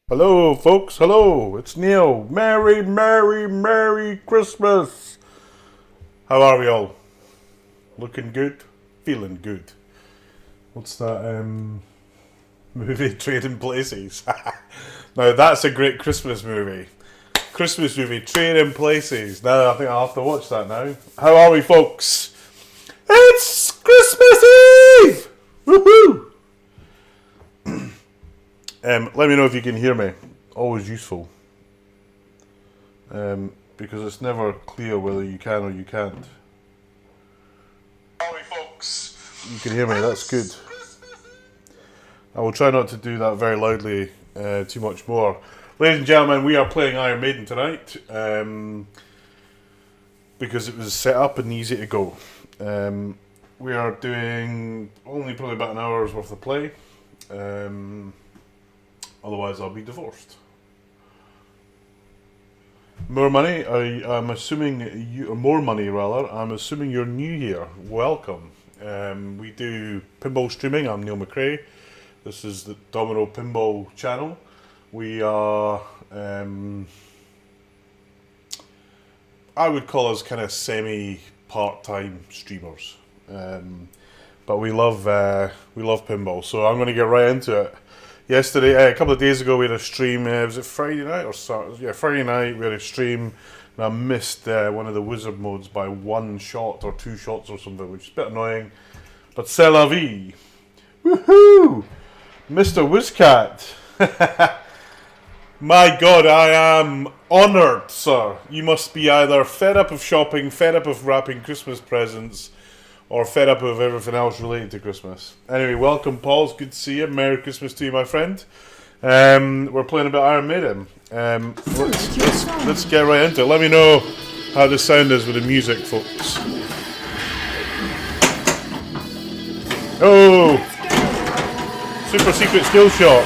Hello, folks. Hello. It's Neil. Merry, Merry, Merry Christmas. How are we all? Looking good? Feeling good? What's that movie, Trading Places? Now, that's a great Christmas movie. Christmas movie, Trading Places. Now, I think I'll have to watch that now. How are we, folks? It's Christmas Eve! Woohoo! Let me know if you can hear me. Always useful. Because it's never clear whether you can or you can't. Sorry, folks. You can hear me, that's good. I will try not to do that very loudly too much more. Ladies and gentlemen, we are playing Iron Maiden tonight. Because it was set up and easy to go. We are doing only probably about an hour's worth of play. Otherwise, I'll be divorced. More money? I'm assuming you, or more money rather. I'm assuming you're new here. Welcome. We do pinball streaming. I'm Neil McRae. This is the Domino Pinball channel. We are, I would call us kind of semi-part-time streamers. But we love pinball. So I'm going to get right into it. Yesterday, a couple of days ago, we had a stream. Was it Friday night or Saturday? Yeah, Friday night we had a stream, and I missed one of the wizard modes by one shot or two shots or something, which is a bit annoying. But c'est la vie. Woohoo! Mr. Wizcat. My God, I am honoured, sir. You must be either fed up of shopping, fed up of wrapping Christmas presents, or fed up of everything else related to Christmas. Anyway, welcome, Paul. It's good to see you. Merry Christmas to you, my friend. We're playing a bit of Iron Maiden. Let's get right into it. Let me know how the sound is with the music, folks. Oh! Super secret skill shot.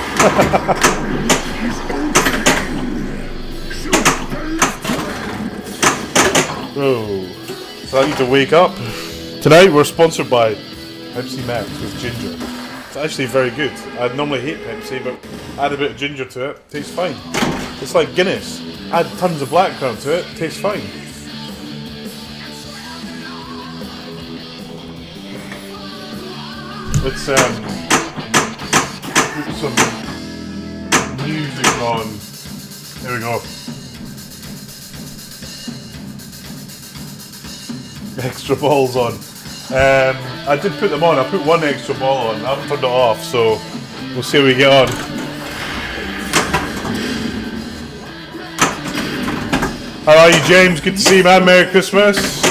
Oh. So I need to wake up. Tonight we're sponsored by Pepsi Max with ginger. It's actually very good. I normally hate Pepsi, but add a bit of ginger to it, tastes fine. It's like Guinness. Add tons of blackcurrant to it, tastes fine. Let's put some music on. There we go. Extra balls on. I did put them on. I put one extra ball on. I haven't turned it off, so we'll see how we get on. How are you, James? Good to see you, man. Merry Christmas.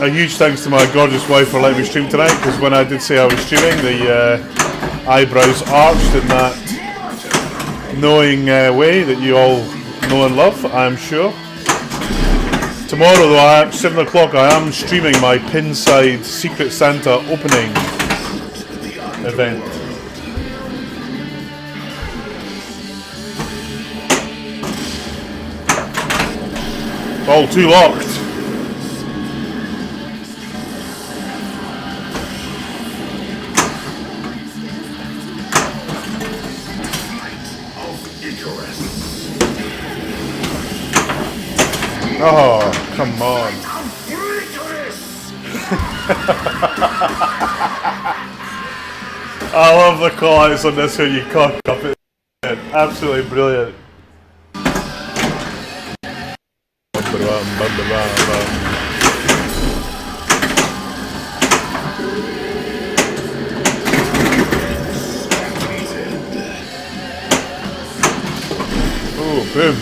A huge thanks to my gorgeous wife for letting me stream tonight, because when I did say I was streaming, the eyebrows arched in that knowing way that you all know and love, I'm sure. Tomorrow, though, at 7 o'clock, I am streaming my Pinside Secret Santa opening event. All too locked. Oh, come on. I love the call-outs on this when you cock up. It's absolutely brilliant. Oh, boom.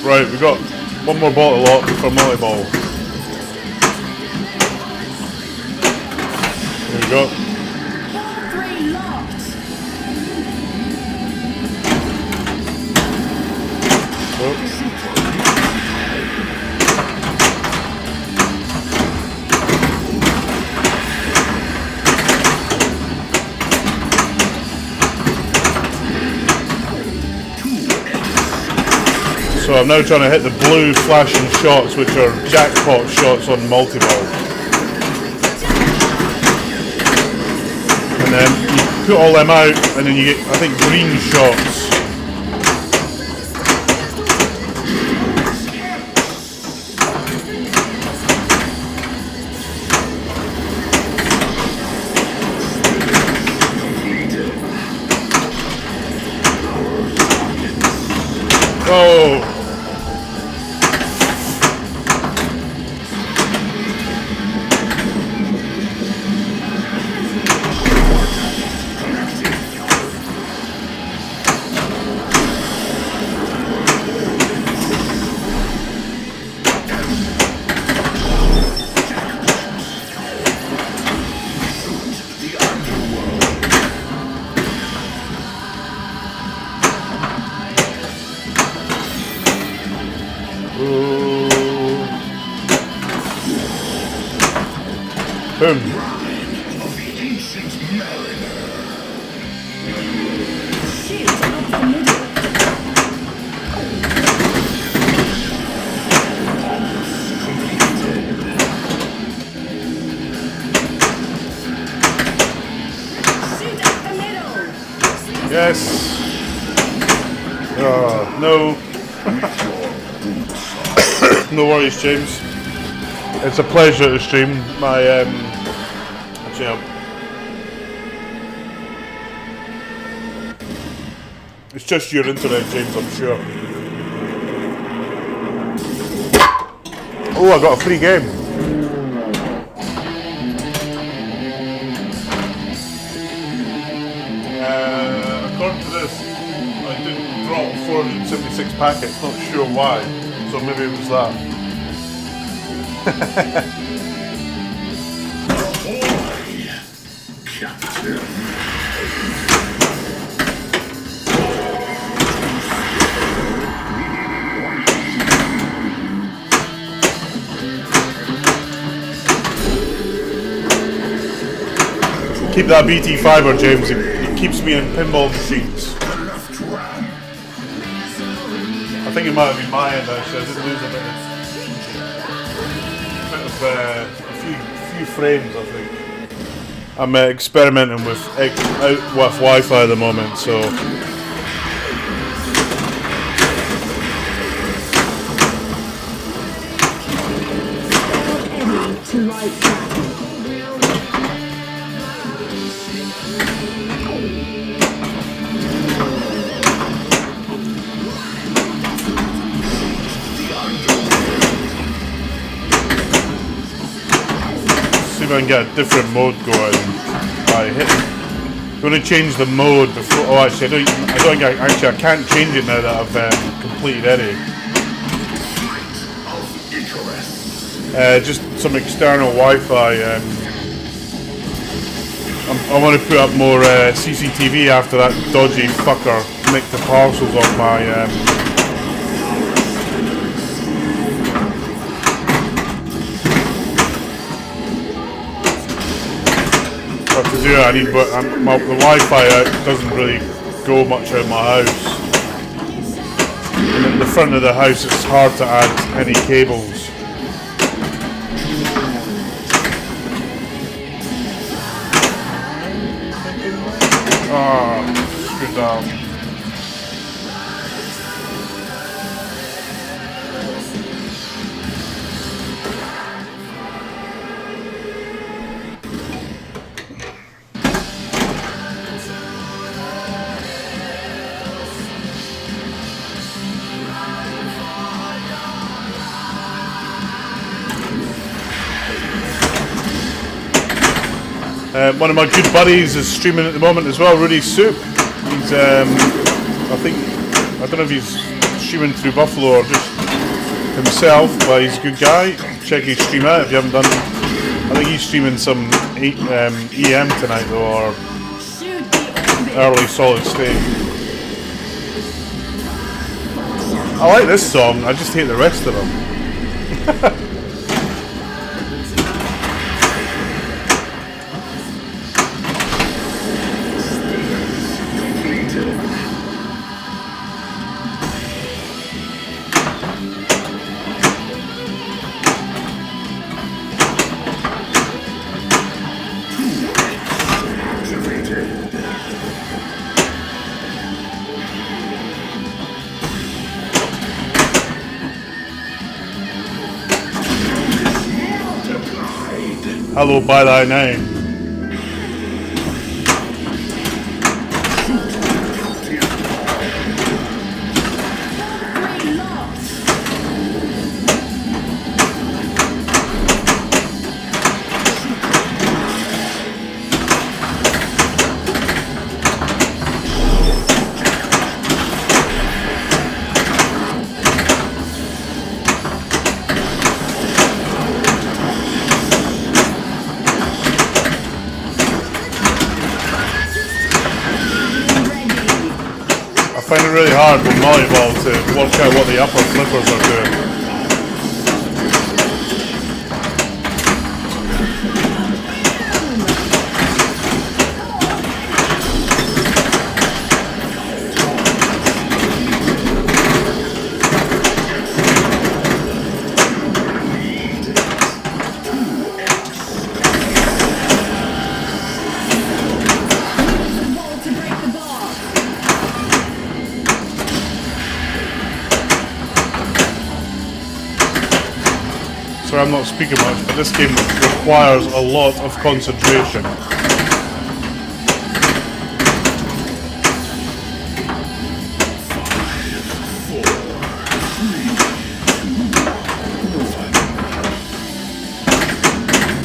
Right, we got one more bottle lock for multi-ball. There we go. Oh. So I'm now trying to hit the blue flashing shots, which are jackpot shots on multi-ball. And then you put all them out, and then you get, I think, green shots. Oh! Boom. Yes. No. No worries, James. It's a pleasure to stream. My actually, it's just your internet, James. I'm sure. Oh, I got a free game. According to this, I did drop 476 packets. Not sure why. So maybe it was that. Keep that BT fiber, James. It keeps me in pinball machines. I think it might have been my end actually. I did lose a few frames, I think. I'm experimenting with Wi-Fi at the moment, so. See if I can get a different mode going. I'm going to change the mode before. Oh, actually, I don't think I can't change it now that I've completed Eddie. Just some external Wi-Fi. I want to put up more CCTV after that dodgy fucker nicked the parcels off my. What to do? I need, but the Wi-Fi doesn't really go much out of my house. And at the front of the house, it's hard to add any cables. Ah, screw down. One of my good buddies is streaming at the moment as well, Rudy Soup. He's, I don't know if he's streaming through Buffalo or just himself, but he's a good guy. Check his stream out if you haven't done it. I think he's streaming some EM tonight though, or early solid state. I like this song, I just hate the rest of them. Hello by thy name. I find it really hard with volleyball to work out what the upper flippers are doing. Sorry, I'm not speaking much, but this game requires a lot of concentration.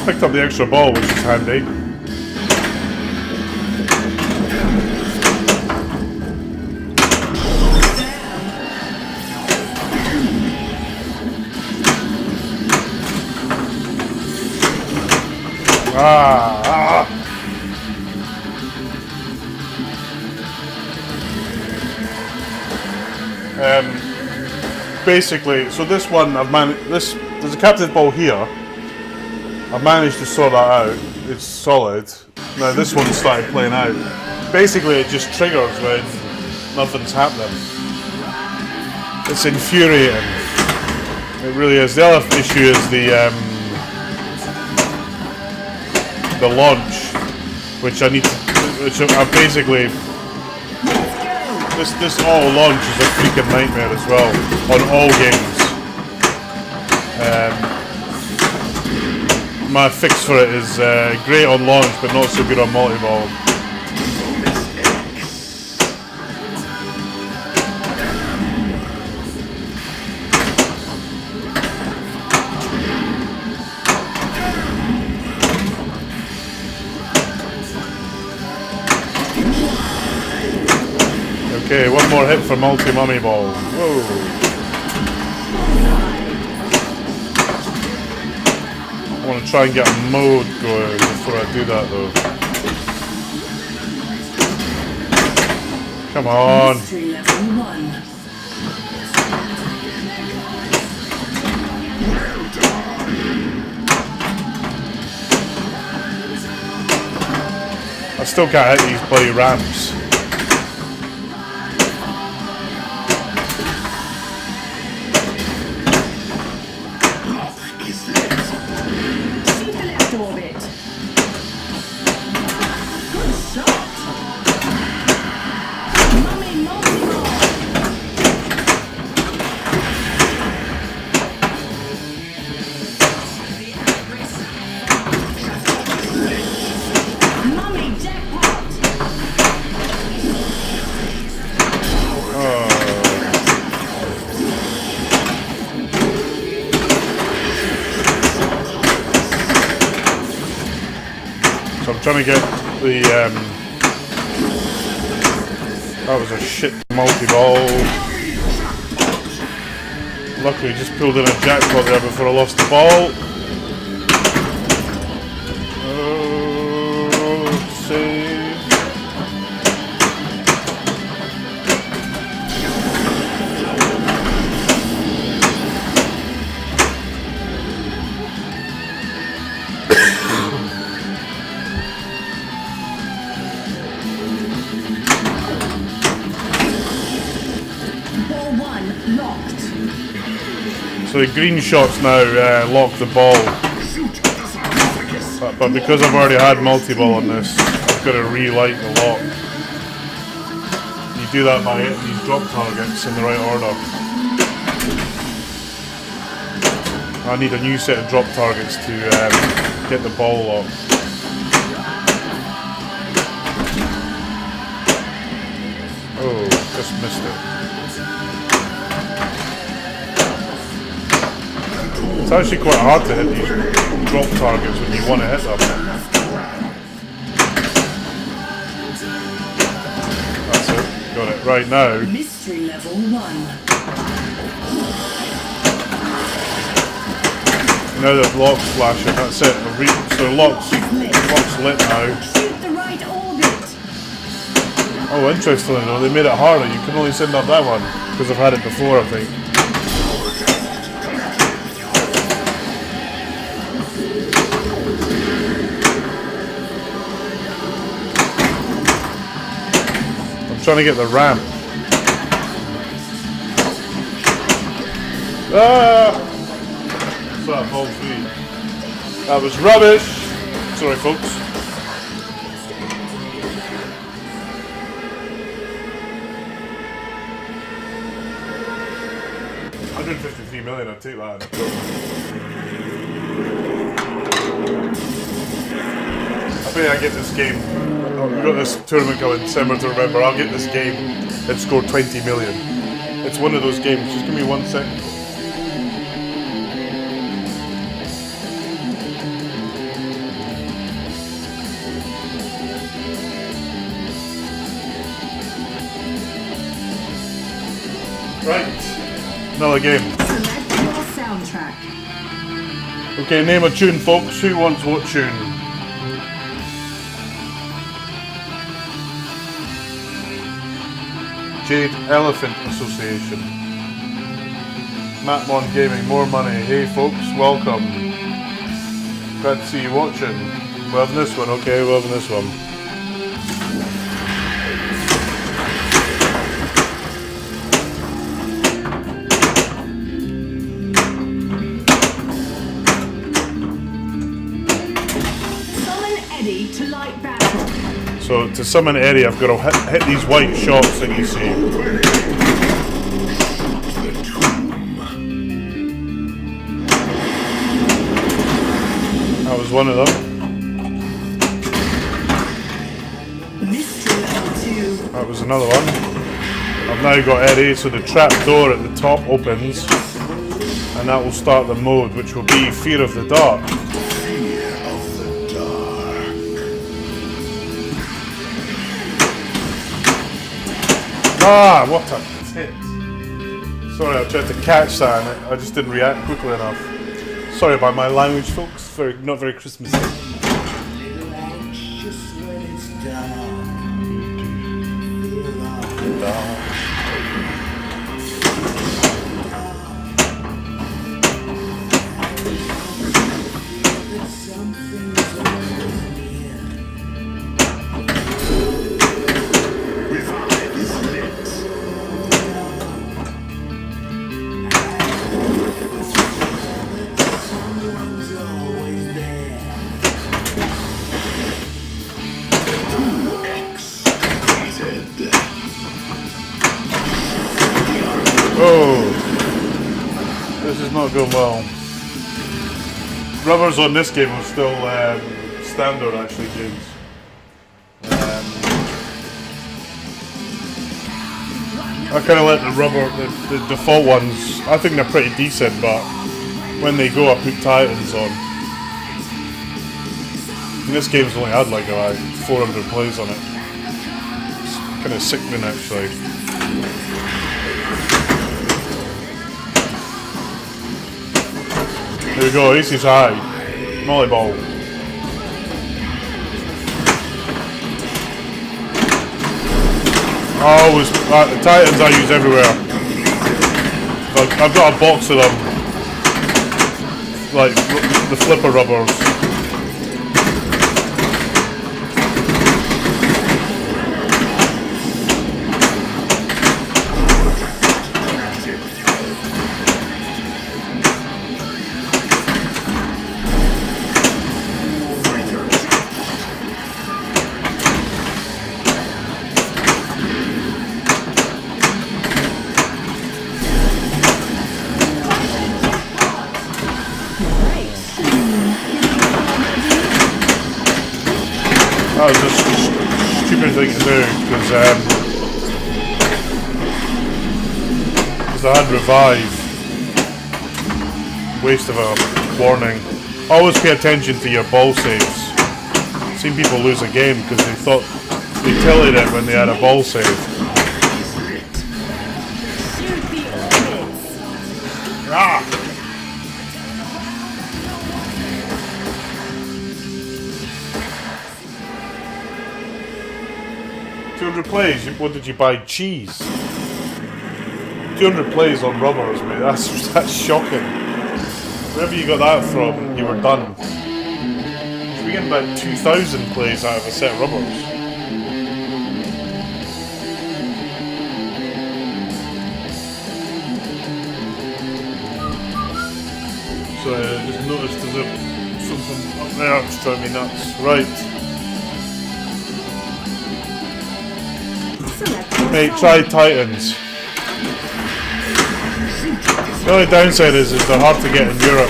Picked up the extra ball, which is handy. Basically, so this one I've managed. There's a captive ball here. I've managed to sort that out. It's solid. Now this one started playing out. Basically, it just triggers when nothing's happening. It's infuriating. It really is. The other issue is the launch, which I need to. Which I basically. This auto launch is a freaking nightmare as well on all games. My fix for it is great on launch, but not so good on multi-ball. Okay, one more hit for multi-mummy ball. Whoa. I want to try and get a mode going before I do that though. Come on. I still can't hit these bloody ramps. Trying to get the that was a shit multi-ball. Luckily just pulled in a jackpot there before I lost the ball. Oh, save. So the green shots now lock the ball, but because I've already had multi-ball on this, I've got to relight the lock. You do that by hitting these drop targets in the right order. I need a new set of drop targets to get the ball locked. Oh, just missed it. It's actually quite hard to hit these drop targets when you want to hit them. That's it. Got it. Right now. Mystery level 1. Now the lock's flashing. That's it. So lock's lit now. Shoot the right orbit. Oh, interestingly though, they made it harder. You can only send up that one because I've had it before, I think. Trying to get the ramp. Ah! What's that, ball 3? That was rubbish. Sorry, folks. $153 million, I'd take that. I think I get this game. We've got this tournament coming December to remember. I'll get this game and score 20 million. It's one of those games. Just give me 1 second. Right. Another game. Select your soundtrack. Okay, name a tune, folks. Who wants what tune? Jade Elephant Association. Matmon Gaming, more money. Hey folks, welcome. Glad to see you watching. We're having this one, okay, we're having this one. To light battle. So to summon Eddie, I've got to hit these white shots that you see. That was one of them. That was another one. I've now got Eddie, so the trap door at the top opens, and that will start the mode, which will be Fear of the Dark. Ah, what a tit. Sorry, I tried to catch that and I just didn't react quickly enough. Sorry about my language, folks. Not very Christmassy. Oh, this is not going well. Rubbers on this game are still standard, actually, James. I kind of let the rubber, the default ones, I think they're pretty decent, but when they go, I put Titans on. And this game's only had like about 400 plays on it. It's kind of sickening, actually. There we go, AC's high. Molly ball. Always, the Titans I use everywhere. I've got a box of them. Like, the flipper rubbers. That was just a stupid thing to do because I had revive. Waste of a warning. Always pay attention to your ball saves. I've seen people lose a game because they thought they tilted it when they had a ball save. Ah! 200 plays, what did you buy? Cheese? 200 plays on rubbers, mate, that's shocking. Wherever you got that from, you were done. We get about 2,000 plays out of a set of rubbers. So I just noticed there's something up there that's driving me nuts. Right. Mate, try Titans. The only downside is they're hard to get in Europe.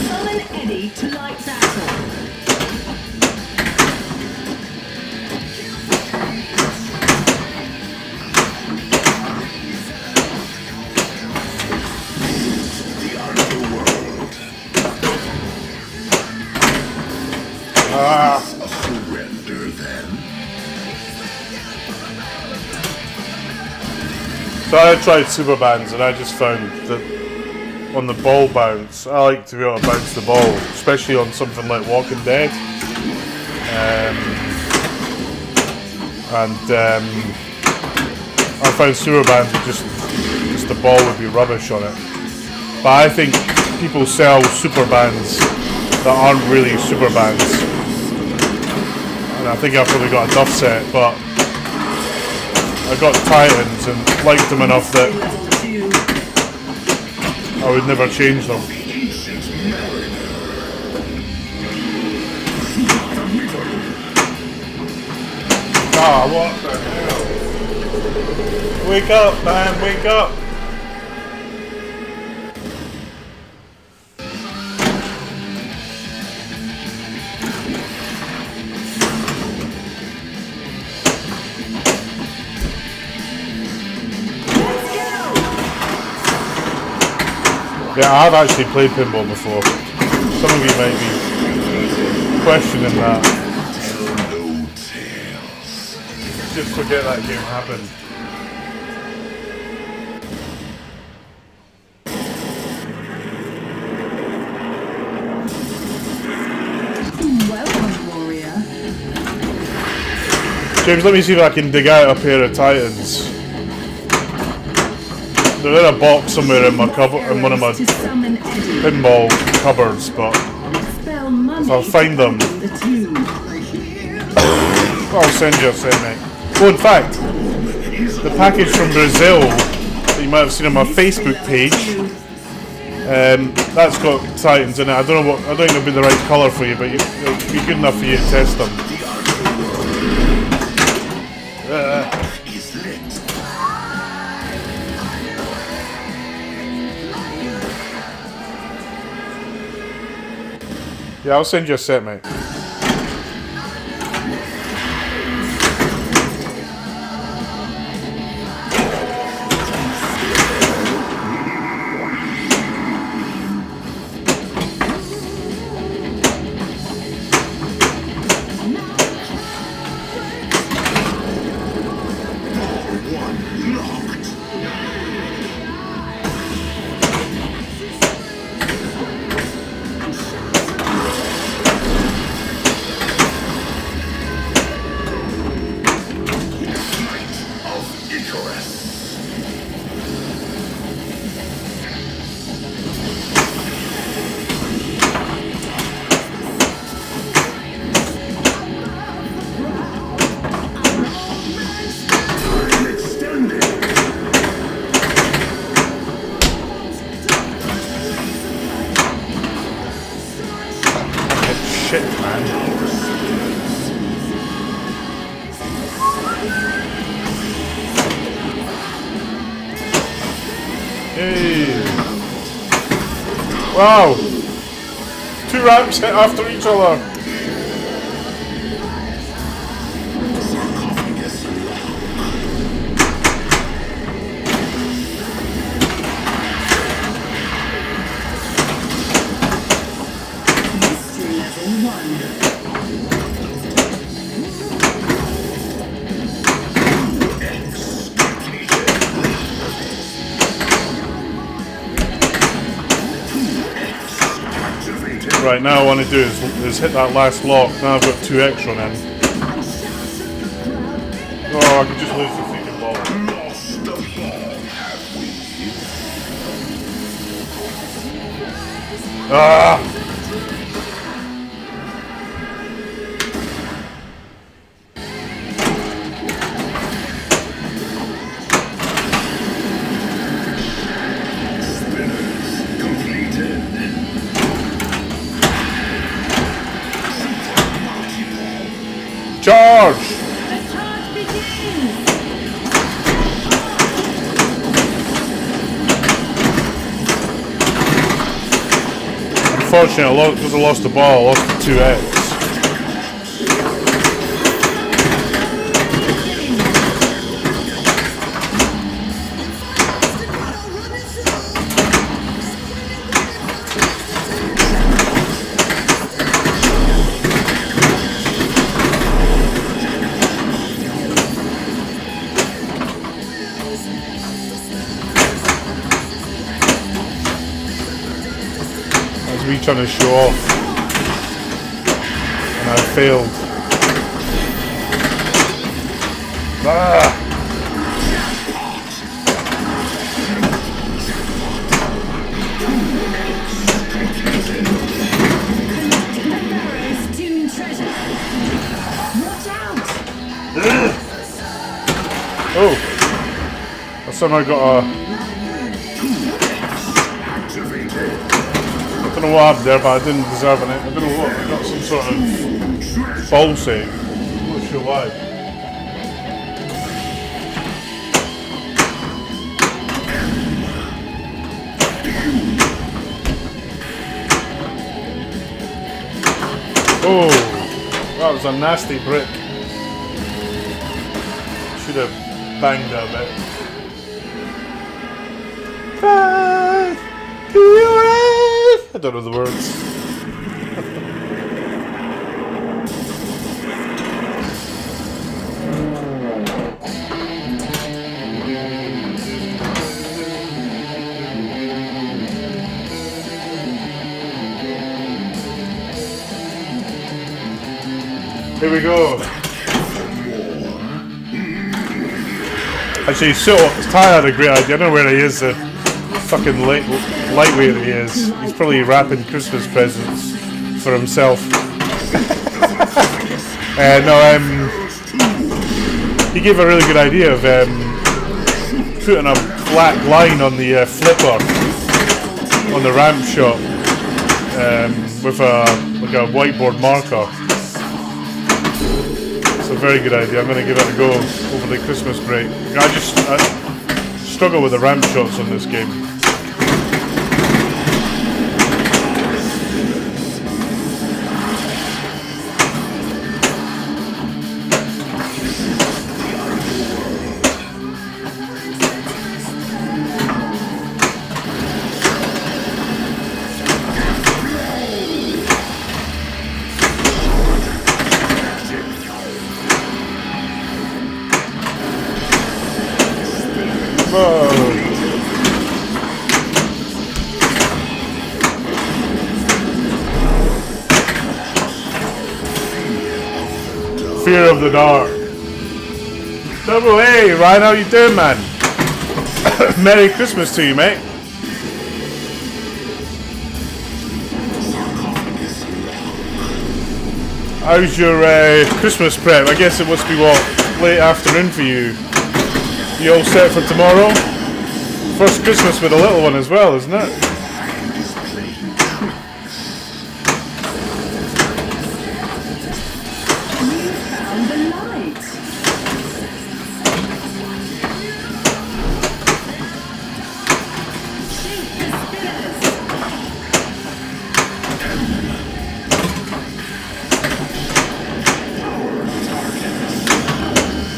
Summon Eddie to light battle. Surrender then. So I tried super bands and I just found that on the ball bounce, I like to be able to bounce the ball, especially on something like Walking Dead. I found super bands would just the ball would be rubbish on it. But I think people sell super bands that aren't really super bands. And I think I've probably got a Duff set, but I got Titans and liked them enough that I would never change them. Ah, what the hell? Wake up, man, wake up! Yeah, I've actually played pinball before. Some of you might be questioning that. Just forget that game happened. Welcome, warrior. James, let me see if I can dig out a pair of Titans. They're in a box somewhere in my cupboard, in one of my pinball cupboards, but if I find them, I'll send you a set, mate. Oh, in fact, the package from Brazil that you might have seen on my Facebook page, that's got Titans in it. I don't think it'll be the right colour for you, but it'll be good enough for you to test them. Yeah, I'll send you a set, mate. Shit, man. Hey. Wow. 2 ramps hit after each other. Right, now I want to do is hit that last lock. Now I've got 2 extra then. Oh, I could just lose the freaking ball. Ah! Charge! The charge begins! Unfortunately, because I lost the ball, I lost the 2x. trying to show off. And I failed. Ah! Oh! I somehow got a... I don't know what happened there, but I didn't deserve it. I don't know what. I got some sort of ball save. I'm not sure why. Oh! That was a nasty brick. Should have banged that a bit. Five to your eyes. I don't know the words. Here we go. Actually, so Ty had a great idea. I don't know where he is, the fucking lightweight that he is. He's probably wrapping Christmas presents for himself. He gave a really good idea of putting a black line on the flipper on the ramp shot with a whiteboard marker. It's a very good idea. I'm going to give it a go over the Christmas break. I struggle with the ramp shots on this game. Fear of the dark. Double A, Ryan, how you doing, man? Merry Christmas to you, mate. How's your Christmas prep? I guess it must be what, late afternoon for you. You all set for tomorrow? First Christmas with a little one as well, isn't it?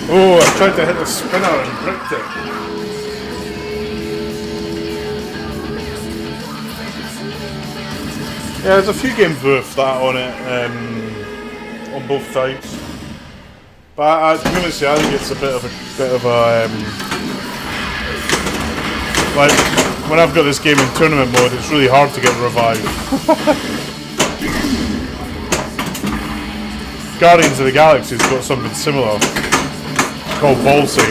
Oh, I tried to hit the spinner and bricked it. Yeah, there's a few games with that on it, on both sides. But I'm gonna say I think it's a bit of a like when I've got this game in tournament mode, it's really hard to get revived. Guardians of the Galaxy's got something similar. Called ball save.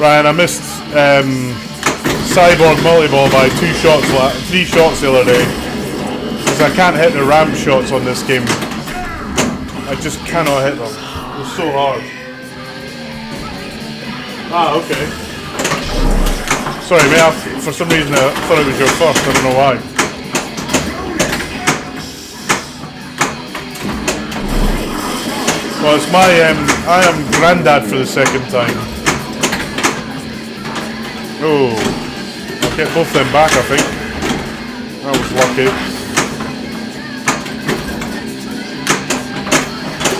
Ryan, I missed Cyborg Multiball by 3 shots the other day. Because I can't hit the ramp shots on this game. I just cannot hit them. It's so hard. Ah, okay. Sorry mate, for some reason I thought it was your first, I don't know why. Well, it's my, I am granddad for the second time. Oh, I'll get both them back, I think. That was lucky.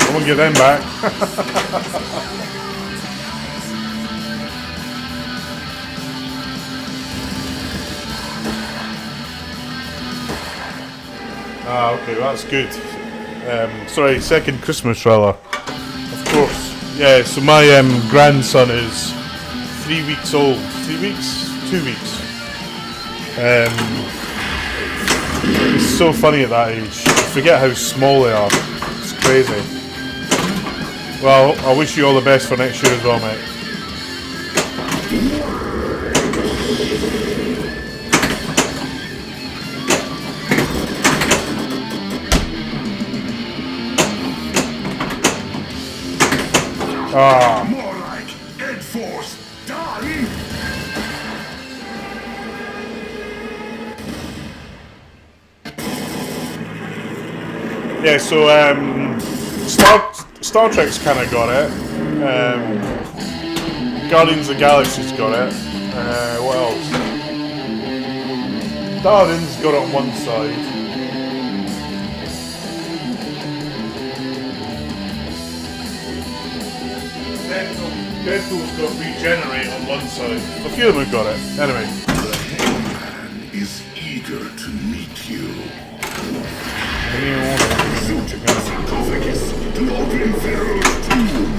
I won't get them back. Ah, okay, well, that's good. Sorry, second Christmas trailer. Of course. Yeah, so my grandson is 3 weeks old. 3 weeks? 2 weeks. It's so funny at that age. You forget how small they are. It's crazy. Well, I wish you all the best for next year as well, mate. Ah. More like Ed-Force done. Yeah, so Star Trek's kind of got it. Guardians of the Galaxy's got it. What else? Darwin's got it on one side. Deadpool's got Regenerate on one side. A few of them have got it. Anyway. The Hangman is eager to meet you. Shoot the sarcophagus to open Pharaoh's tomb.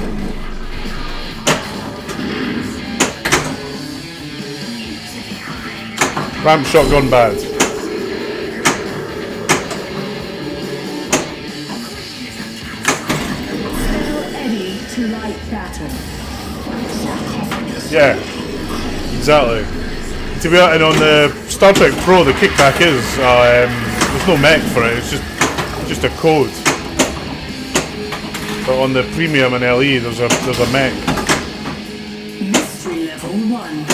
Ramp shot gone bad. To light battle. Yeah, exactly. To be honest, and on the Star Trek Pro, the kickback is there's no mech for it. It's just a code. But on the Premium and LE, there's a mech. Mystery level 1.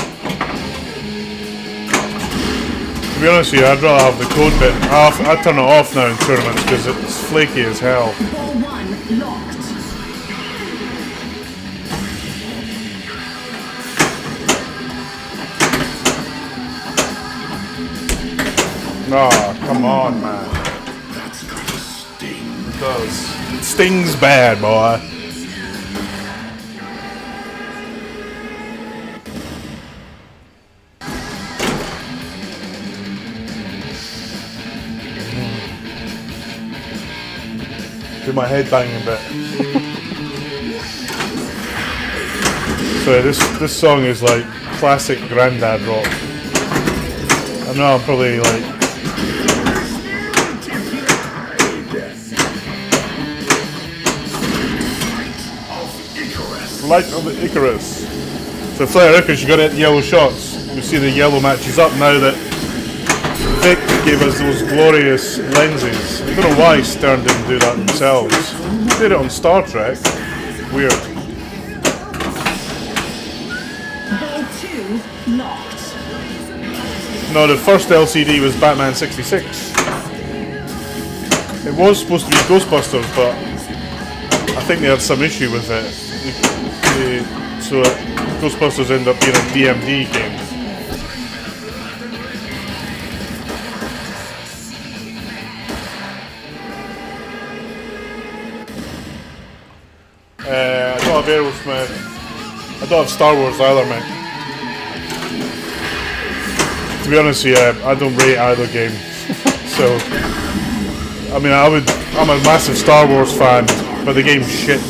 To be honest with you, I'd rather have the code bit. I turn it off now in tournaments because it's flaky as hell. Ball 1 locked. Oh, come on, man. That's gotta sting. It does. It stings bad, boy. Do my head banging a bit. So this song is like classic granddad rock. I know I'm probably like Light of the Icarus. So Flare Icarus, you got it yellow shots. You see the yellow matches up now that Vic gave us those glorious lenses. I don't know why Stern didn't do that themselves. They did it on Star Trek. Weird. Ball 2 locked. No, the first LCD was Batman 66. It was supposed to be Ghostbusters, but I think they had some issue with it. So Ghostbusters ended up being a DMD game. I don't have Aerosmith. I don't have Star Wars either, mate. To be honest with you, I don't rate either game. So, I mean, I'm a massive Star Wars fan, but the game's shit.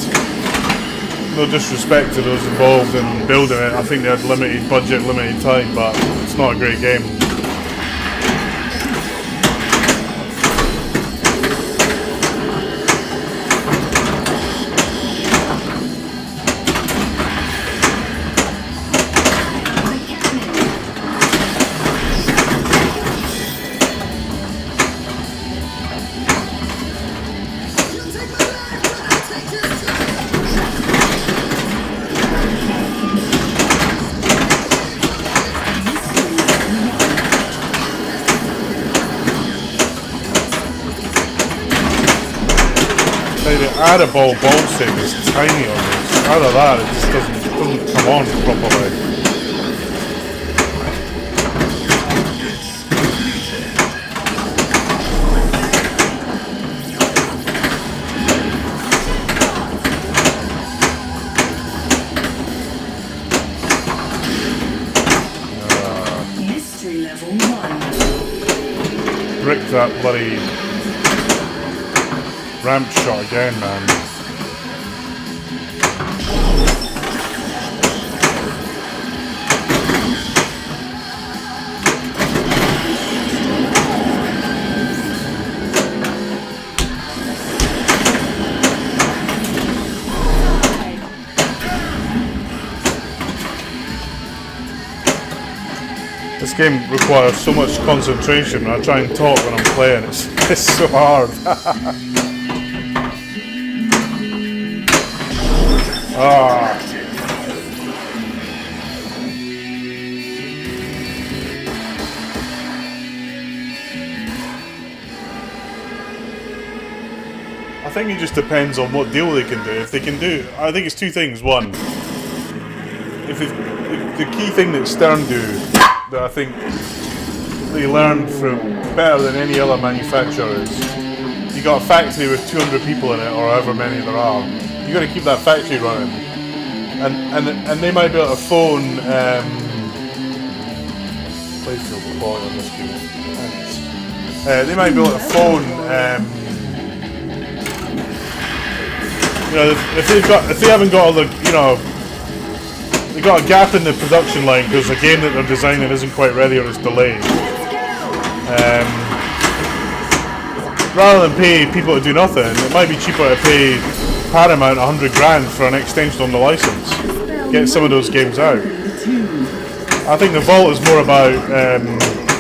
No disrespect to those involved in building it. I think they had limited budget, limited time, but it's not a great game. The add a ball save is tiny on this. Either that, it just doesn't come on properly. Mystery level 1. Brick that bloody ramp shot again, man. This game requires so much concentration. I try and talk when I'm playing. It's so hard. Ah. I think it just depends on what deal they can do. If they can do, I think it's two things. One, if the key thing that Stern do, that I think they learned from better than any other manufacturer is, you got a factory with 200 people in it, or however many there are. You got to keep that factory running, and they might be able to phone. Playfield quality on this game. They might be able to phone. You know, if they haven't got all the, you know, they got a gap in the production line because the game that they're designing isn't quite ready or it's delayed. Rather than pay people to do nothing, it might be cheaper to pay Paramount 100 grand for an extension on the license. Get some of those games out. I think the Vault is more about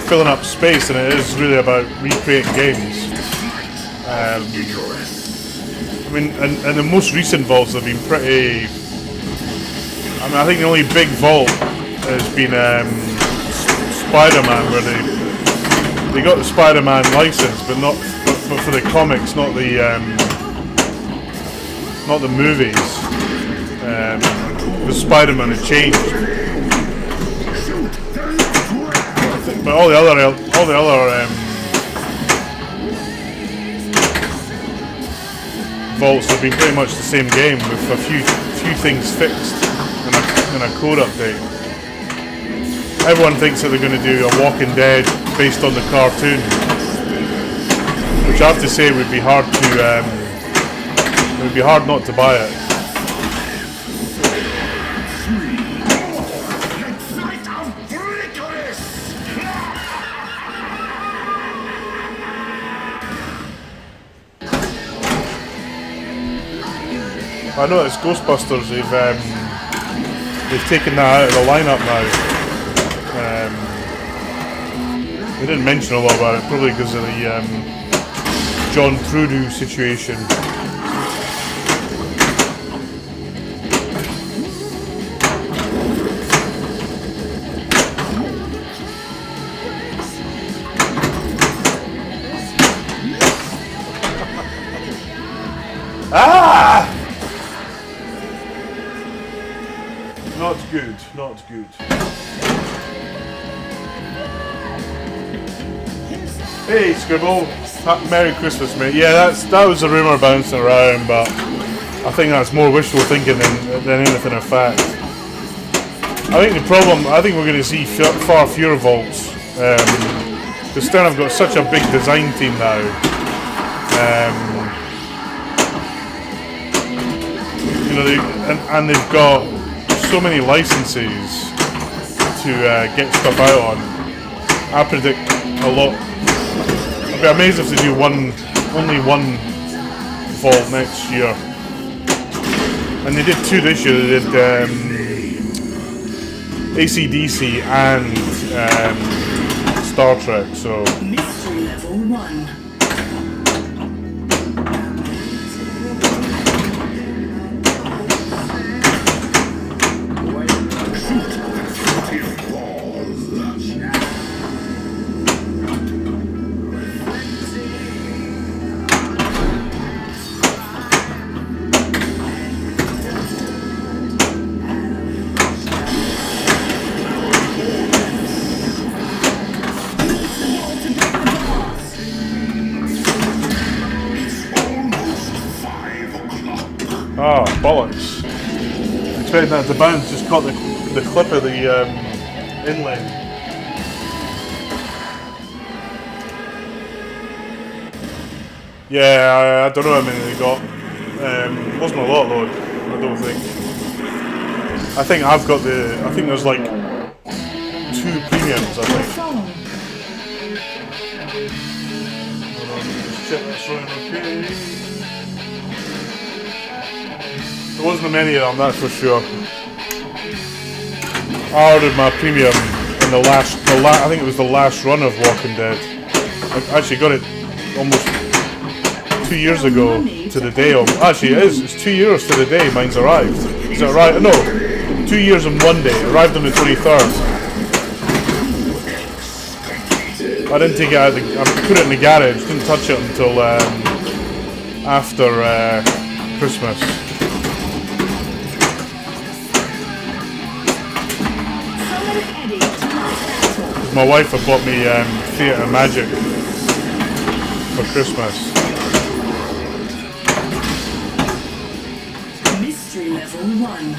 filling up space than it is really about recreating games. I mean, and the most recent vaults have been pretty. I mean, I think the only big vault has been Spider-Man, where they got the Spider-Man license, but for the comics, not the movies. The Spider-Man had changed, but all the other vaults have been pretty much the same game with a few things fixed and a code update. Everyone thinks that they're going to do a Walking Dead based on the cartoon, which I have to say would be hard to it would be hard not to buy it. I noticed Ghostbusters, they've taken that out of the lineup now. They didn't mention a lot about it, probably because of the John Trudeau situation. Ah! Not good, not good. Hey Scribble, Merry Christmas mate. Yeah, that was a rumour bouncing around, but I think that's more wishful thinking than anything in fact. I think we're going to see far fewer vaults. Because Stern have got such a big design team now. You know, they've got so many licenses to get stuff out on. I predict a lot. I'd be amazed if they do only one vault next year. And they did two this year. They did AC/DC and Star Trek. So. Mystery level 1. Ah, bollocks. Expecting that to bounce, just caught the clip of the inlay. Yeah, I don't know how many they got. Wasn't a lot though, I don't think. I think there's like 2 premiums, I think. Hold on, just check that's running okay. There wasn't many of them, that's for sure. I ordered my premium in in I think it was the last run of Walking Dead. I actually got it almost 2 years ago to the day. Actually, it is. It's 2 years to the day mine's arrived. Is that right? No, 2 years and 1 day. It arrived on the 23rd. I didn't take it out. I put it in the garage. Didn't touch it until after Christmas. My wife had bought me Theatre Magic for Christmas. Mystery level 1.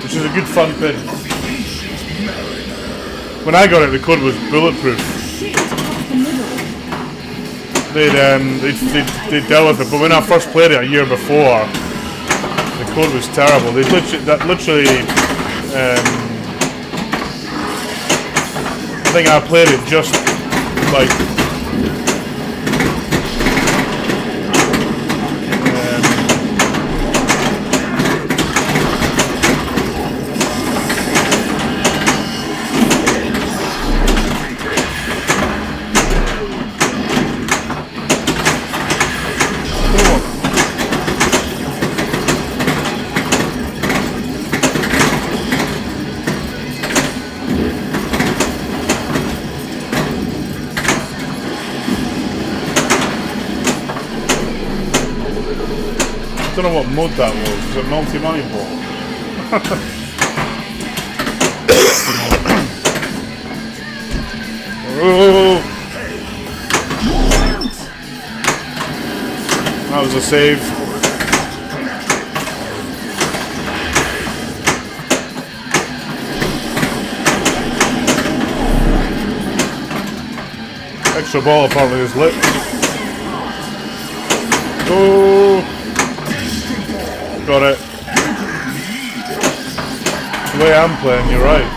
Which is a good fun pin. When I got it, the code was bulletproof. They'd dealt with it, but when I first played it a year before, the code was terrible. They literally I think I played it just like I don't know what mode that was. Was it multi-money ball? Oh. That was a save. Extra ball apparently is lit. Oh. Got it. The way I'm playing, you're right.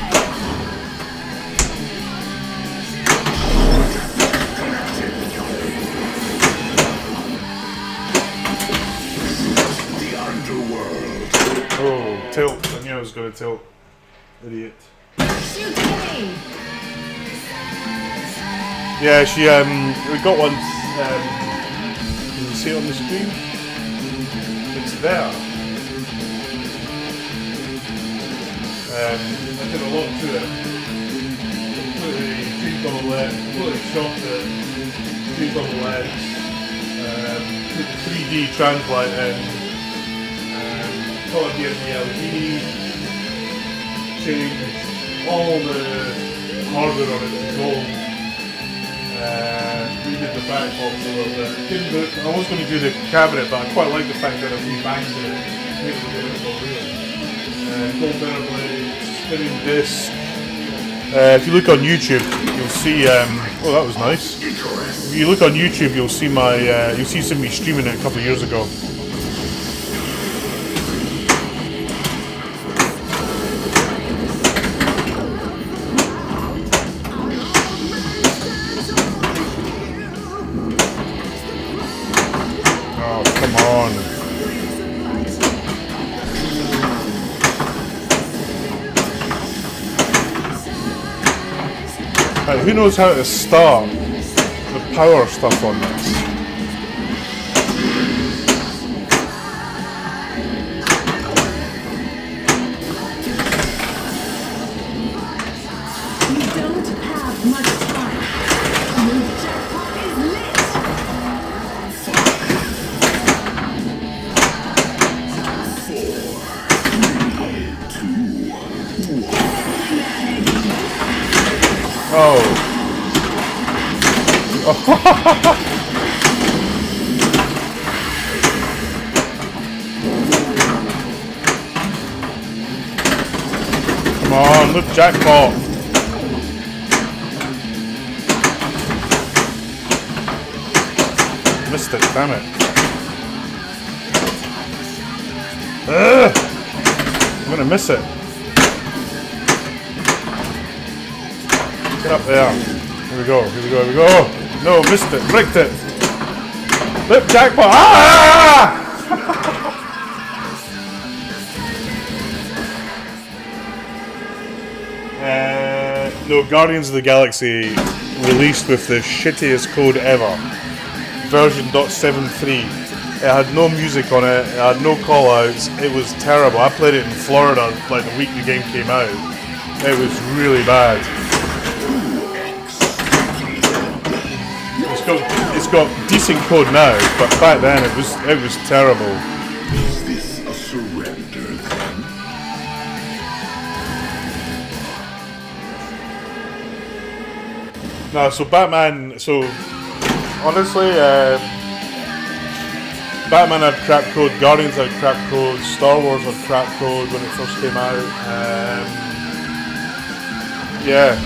The underworld. Oh, tilt. I knew I was going to tilt. Idiot. Yeah, she, we got one, can you see it on the screen? It's there. I did a lot to it. Completely double LED, completely chopped it, double LED, put the 3D translite in, coloured here in the LED, changed all the hardware on it to gold, redid the back box a little bit. I was going to do the cabinet, but I quite like the fact that if we banged it, made it a bit more real. Gold dinner blade, spinning disc. If you look on YouTube, you'll see. Oh, that was nice. If you look on YouTube, you'll see you'll see some of me streaming it a couple of years ago. Oh, come on. Right, who knows how to start the power stuff on this? We don't have much time. Your jackpot is lit. Oh. Come on, look, jackpot. Missed it, damn it. Ugh. I'm gonna miss it. Get up there. Here we go, here we go, here we go. No, missed it, bricked it. Look, jackpot. Ah! No, Guardians of the Galaxy released with the shittiest code ever. Version .73. It had no music on it, it had no call-outs, it was terrible. I played it in Florida like the week the game came out. It was really bad. It's got decent code now, but back then it was terrible. Is this a surrender then? No, so Batman, so honestly, Batman had crap code, Guardians had crap code, Star Wars had crap code when it first came out. Yeah,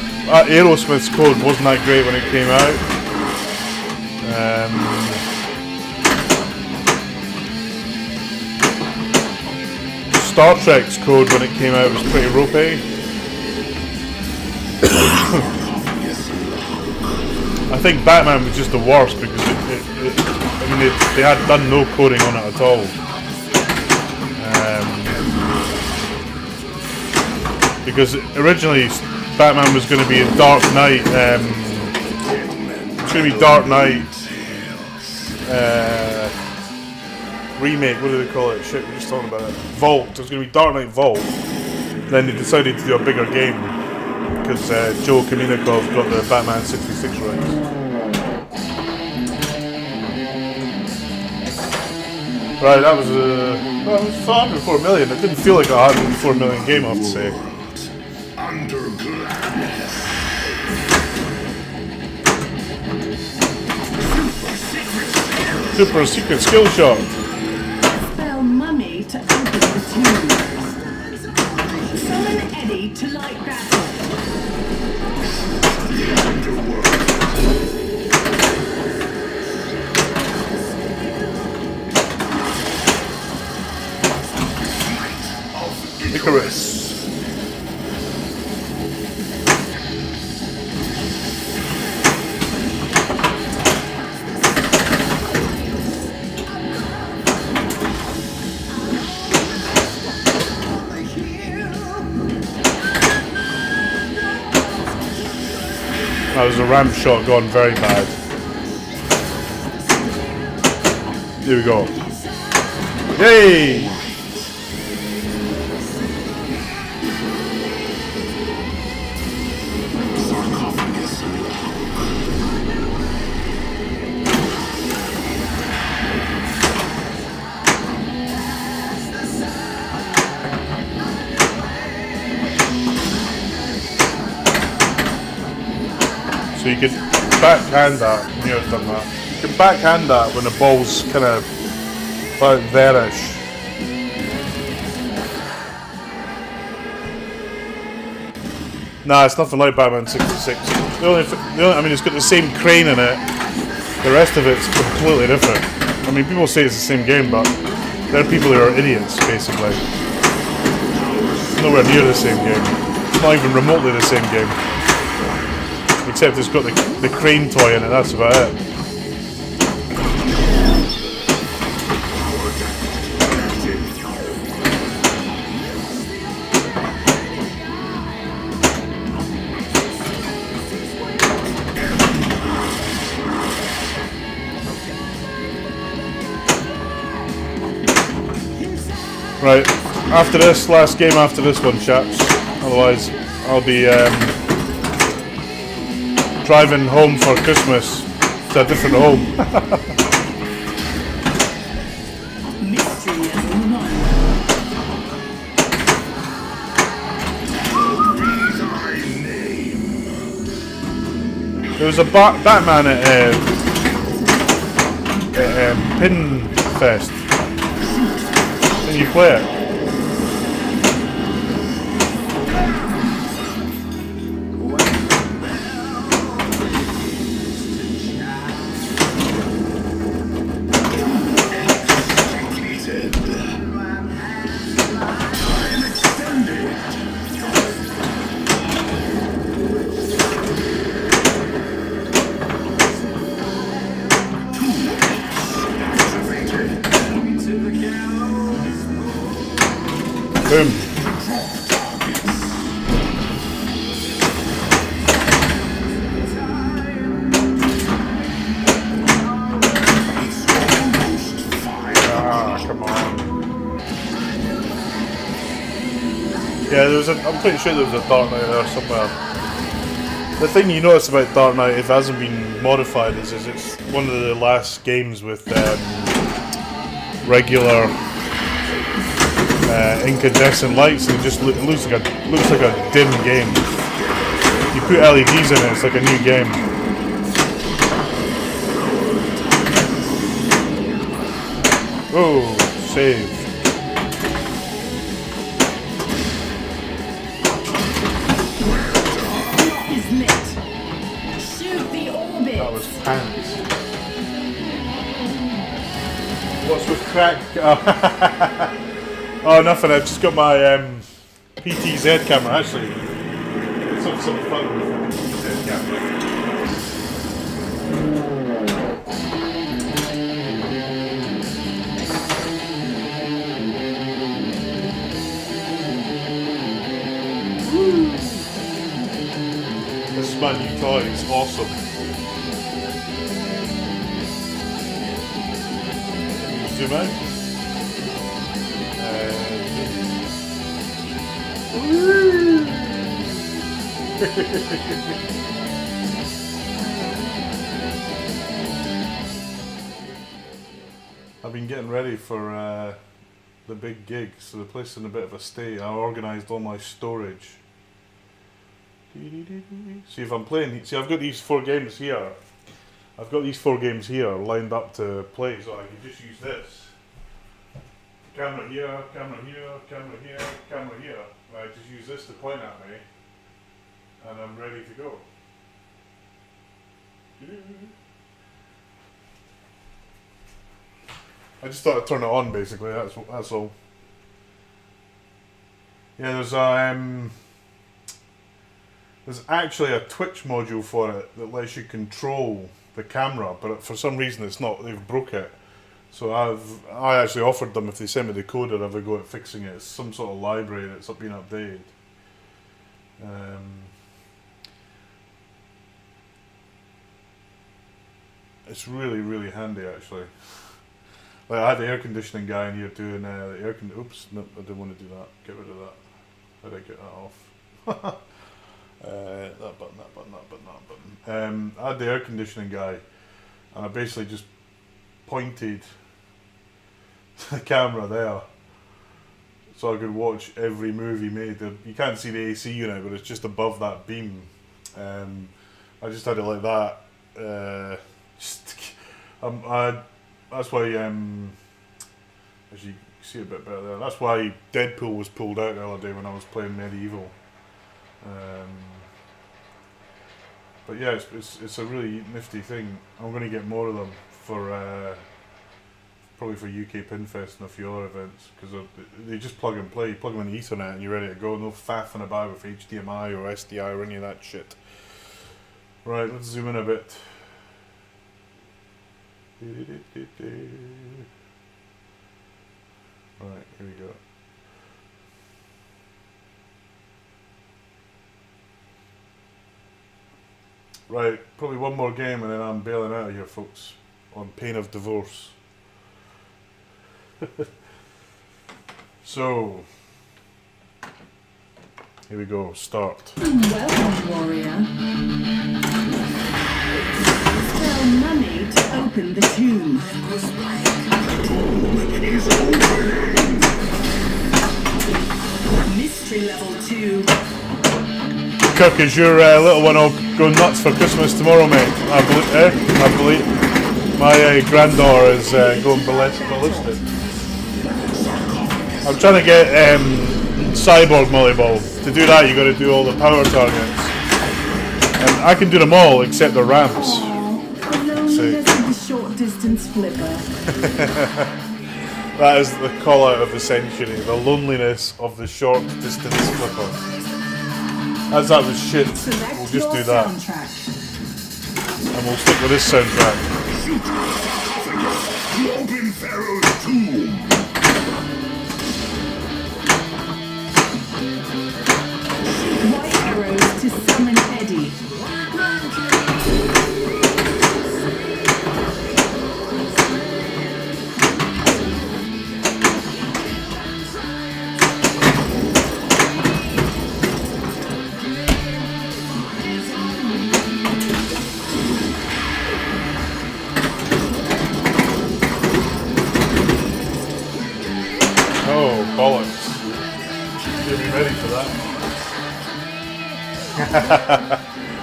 Aerosmith's code wasn't that great when it came out. Star Trek's code when it came out was pretty ropey. I think Batman was just the worst because they had done no coding on it at all. Because originally Batman was going to be a Dark Knight. It's going to be Dark Knight remake. What do they call it? Shit, we're just talking about it. Vault. It was going to be Dark Knight Vault. Then they decided to do a bigger game because Joe Kaminikov got the Batman 66 rights. Right, that was 104 million. It didn't feel like a 104 million game, I have to say. Under glass. Super secret skill shot. Spell mummy to open the tomb. Summon Eddie to light battle. Icarus. That was a ramp shot gone very bad. Here we go. Yay! So you can backhand that, you know, I've done that. You can backhand that when the ball's kind of about there-ish. Nah, it's nothing like Batman 66. I mean, it's got the same crane in it. The rest of it's completely different. I mean, people say it's the same game, but there are people who are idiots, basically. It's nowhere near the same game. It's not even remotely the same game. Except it's got the crane toy in it, that's about it. Right, after this, last game after this one, chaps. Otherwise, I'll be driving home for Christmas to a different home. Mystery level 1. There was a Batman at Pinfest. Can you play it? Boom. Yeah, I'm pretty sure there was a Dark Knight there somewhere. The thing you notice about Dark Knight, if it hasn't been modified, is it's one of the last games with regular incandescent lights, and it looks like a dim game. You put LEDs in it, it's like a new game. Oh, save. Is lit. Shoot the orbit. That was pants. What's with crack? Oh, nothing. I've just got my PTZ camera. Actually, it's some fun with the PTZ camera. This is my new toy. It's awesome. Zoom out. I've been getting ready for the big gig, so the place is in a bit of a state. I organised all my storage. See if I'm playing. See, I've got these 4 games here. I've got these 4 games here lined up to play, so I can just use this. Camera here, camera here, camera here, camera here. I just use this to point at me, and I'm ready to go. I just thought I'd turn it on, basically. That's all. Yeah, there's actually a Twitch module for it that lets you control the camera, but for some reason it's not. They've broke it. So I actually offered them, if they send me the code, I'd have a go at fixing it. It's some sort of library that's been updated. It's really, really handy, actually. Like, I had the air conditioning guy in here doing the air conditioning. Oops, no, I didn't want to do that. Get rid of that. How did I get that off? That button. I had the air conditioning guy, and I basically just pointed the camera there so I could watch every movie made. You can't see the AC unit, but it's just above that beam. I just had it like that. That's why, as you see a bit better there, that's why Deadpool was pulled out the other day when I was playing Medieval. But yeah, it's a really nifty thing. I'm going to get more of them for probably for UK Pinfest and a few other events, because they just plug and play. You plug them in the Ethernet and you're ready to go. No faffing about with HDMI or SDI or any of that shit. Right, let's zoom in a bit. Right, here we go. Right, probably one more game and then I'm bailing out of here, folks, on pain of divorce. So, here we go, start. Welcome, warrior. Tell Mummy to open the tomb. Mystery level 2. Kirk, is your little one all going nuts for Christmas tomorrow, mate? I believe my granddaughter is going ballistic. I'm trying to get Cyborg Molly Ball. To do that, you got to do all the power targets, and I can do them all except the ramps. The loneliness of the short distance flipper. That is the call out of the century. The loneliness of the short distance flipper. As that was shit, we'll just do that. And we'll stick with this soundtrack. Open Pharaoh's tomb. White arrows to summon Eddie.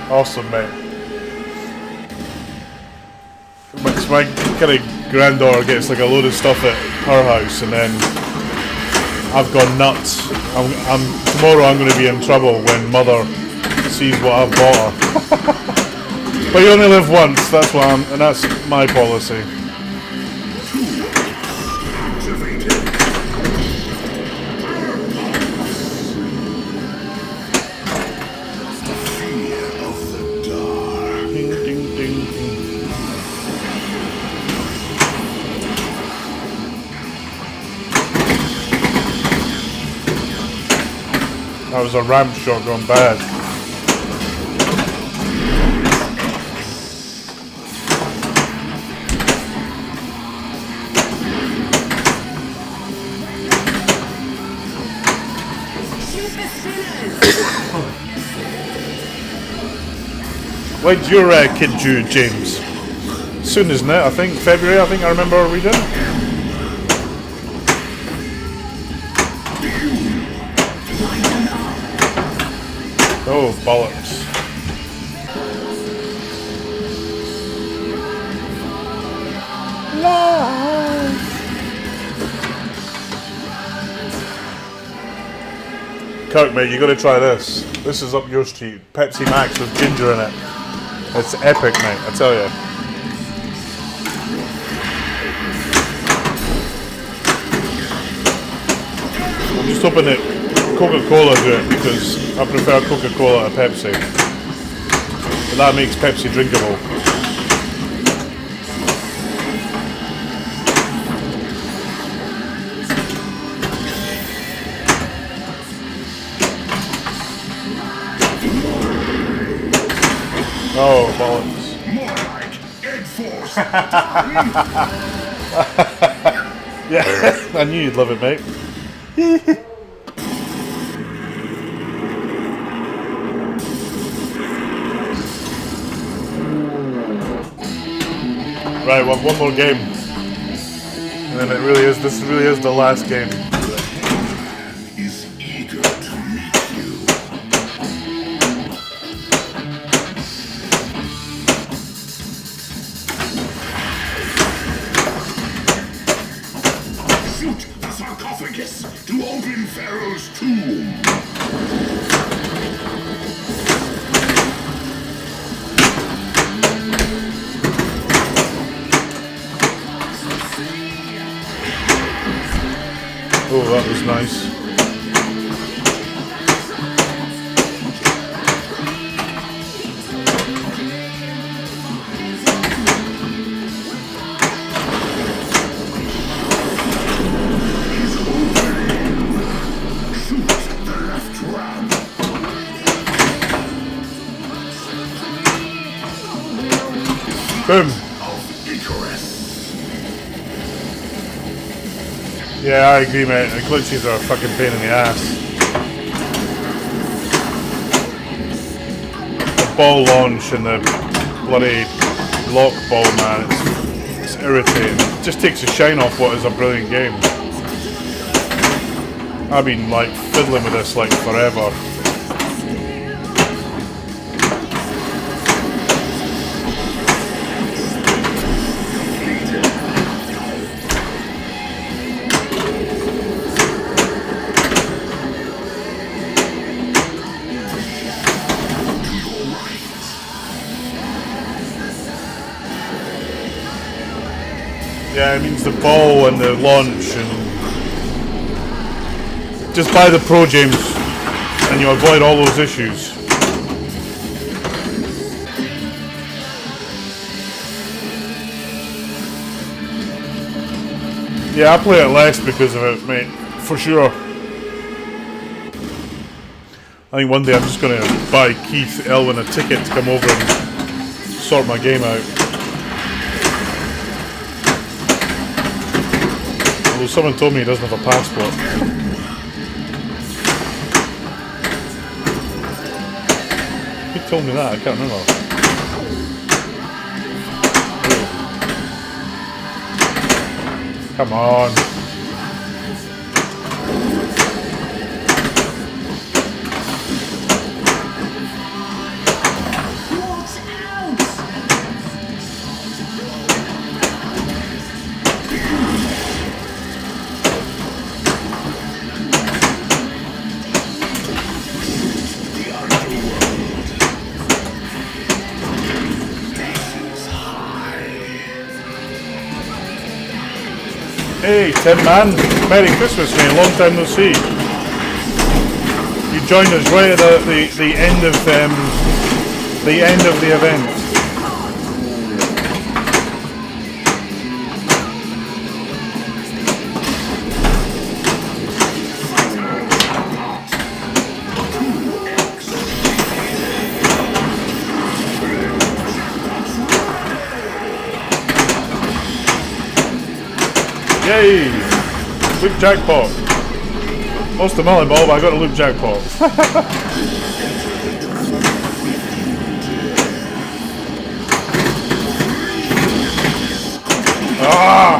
Awesome, mate. My kind of granddaughter gets like a load of stuff at her house, and then I've gone nuts. Tomorrow I'm going to be in trouble when mother sees what I've bought her. But you only live once. That's what and that's my policy. That was a ramp shot gone bad. When's your kid due, James? Soon, isn't it? I think February. I think I remember reading. Oh, bollocks. Kirk, mate, you gotta try this. This is up your street. Pepsi Max with ginger in it. It's epic, mate, I tell you. I'm just hoping that Coca-Cola do it because I prefer Coca-Cola to Pepsi. But that makes Pepsi drinkable. Oh, bollocks. More like egg force. Yeah, I knew you'd love it, mate. Right, well, one more game. And then this really is the last game. Is eager to meet you. Shoot the sarcophagus to open Pharaoh's tomb. Oh, that was nice. Shoot the left ram. Boom. Of Icarus. Yeah, I agree, mate. The glitches are a fucking pain in the ass. The ball launch and the bloody lock ball, man, it's irritating. It just takes the shine off what is a brilliant game. I've been like fiddling with this like forever. Yeah, it means the ball and the launch, and just buy the Pro, James, and you avoid all those issues. Yeah, I play it less because of it, mate, for sure. I think one day I'm just going to buy Keith Elwin a ticket to come over and sort my game out. Although someone told me he doesn't have a passport. Who told me that? I can't remember. Come on. Hey, Tim, man. Merry Christmas, mate. Long time no see. You joined us right at the end of the event. Yay! Loop jackpot. Lost the mullet ball, but I got a loop jackpot. Ah!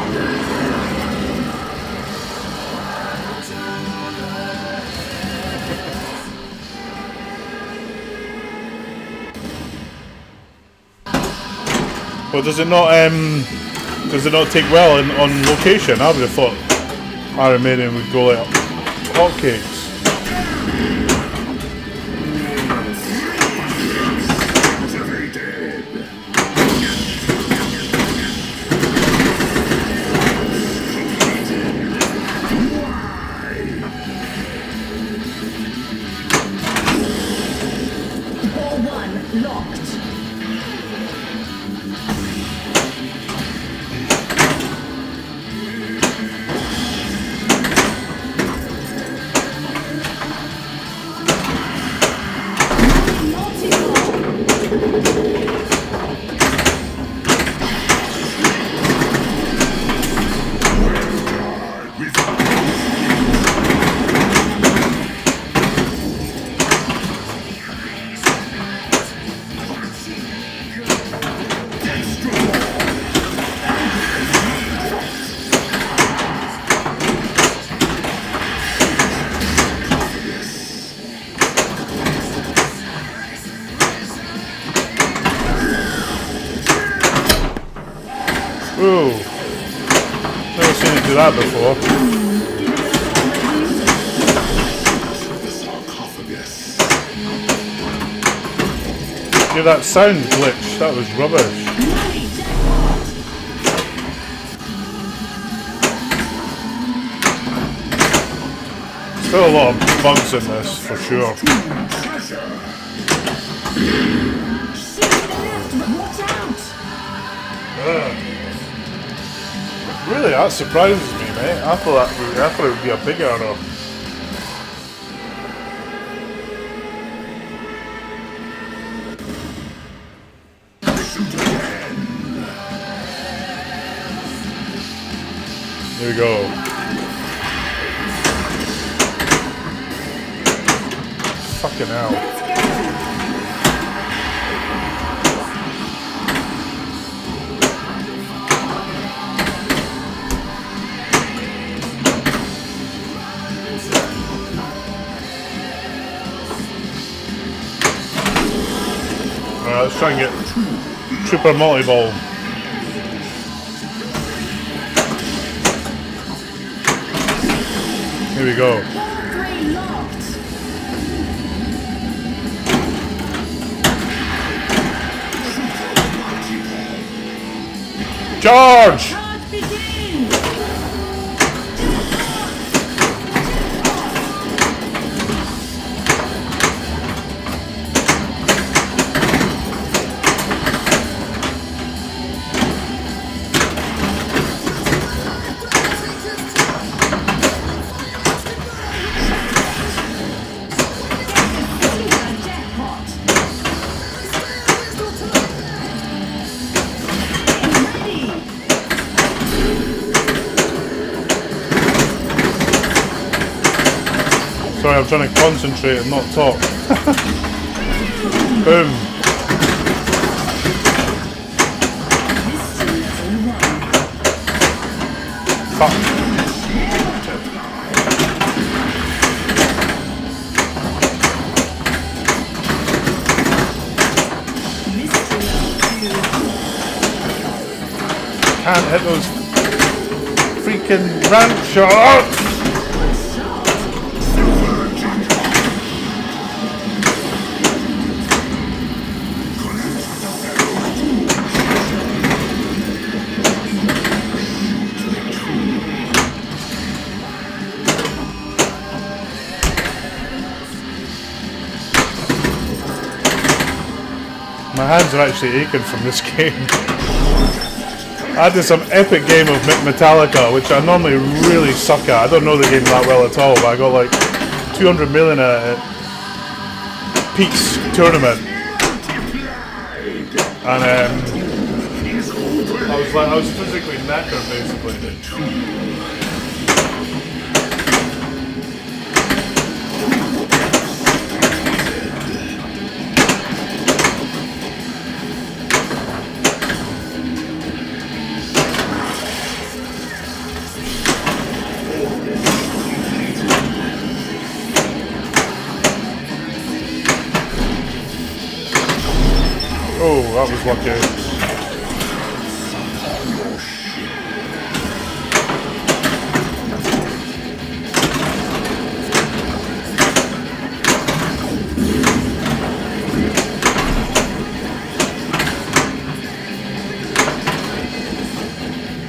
Well, does it not take well on location? I would have thought Iron Maiden would go like hotcakes. Ball 1 locked. Ooh. Never seen it do that before. Hear that sound glitch? That was rubbish. Still a lot of bugs in this, for sure. Really, that surprises me, mate. I thought it would be a big error. There we go. Fucking hell. Alright, let's try and get Trooper Multi-Ball. Here we go. Charge! Sorry, I'm trying to concentrate and not talk. Boom. Fuck. Can't hit those freaking ramp shots. My hands are actually aching from this game. I did some epic game of Metallica, which I normally really suck at. I don't know the game that well at all, but I got like 200 million at Pete's tournament. And I was physically knackered basically. Oh, that was lucky.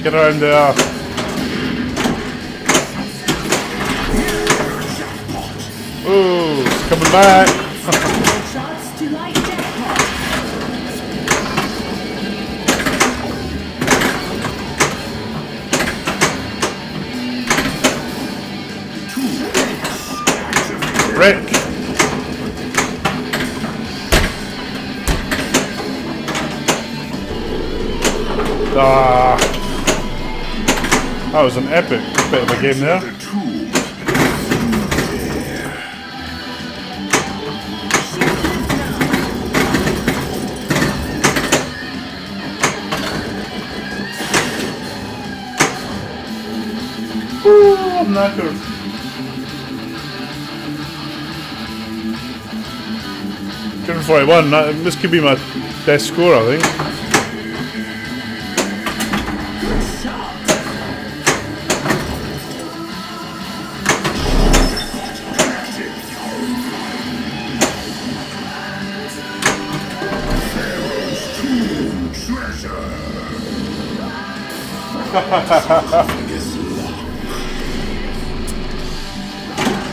Get around there. Ooh, it's coming back. Shots to light jackpot. Rick. That was an epic bit of a game there. Ooh, I'm knackered. .41. This could be my best score, I think.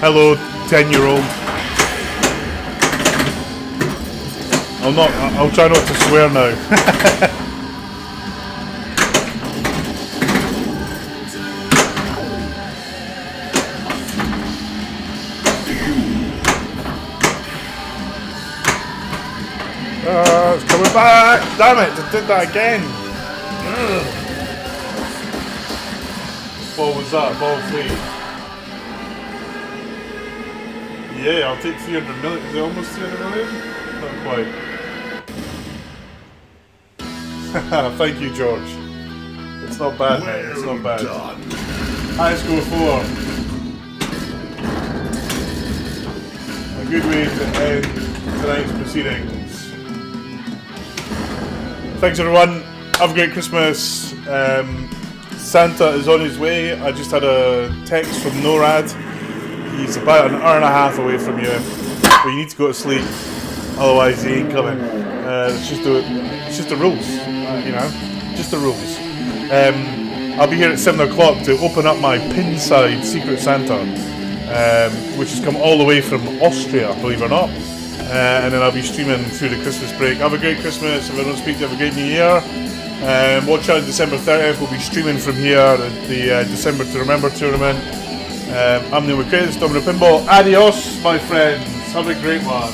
Hello, 10-year-old. I'll try not to swear now. It's coming back! Damn it, I did that again! Ugh. What was that? Ball 3. Yeah, I'll take 300 million. Is it almost 300 million? Not quite. Thank you, George. It's not bad, mate. It's not bad. High score 4. A good way to end tonight's proceedings. Thanks, everyone. Have a great Christmas. Santa is on his way. I just had a text from NORAD. He's about an hour and a half away from you, but you need to go to sleep, otherwise he ain't coming. It's just the rules, you know, just the rules. I'll be here at 7 o'clock to open up my Pinside Secret Santa, which has come all the way from Austria, believe it or not. And then I'll be streaming through the Christmas break. Have a great Christmas. If I don't speak to you, have a great New Year. Watch out, December 30th. We'll be streaming from here at the December to Remember tournament. I'm Neil McCrae, this is Domino Pinball. Adios, my friends. Have a great one.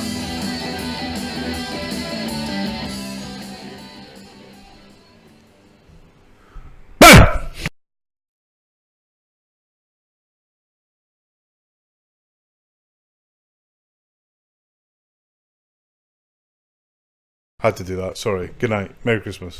Had to do that, sorry. Good night. Merry Christmas.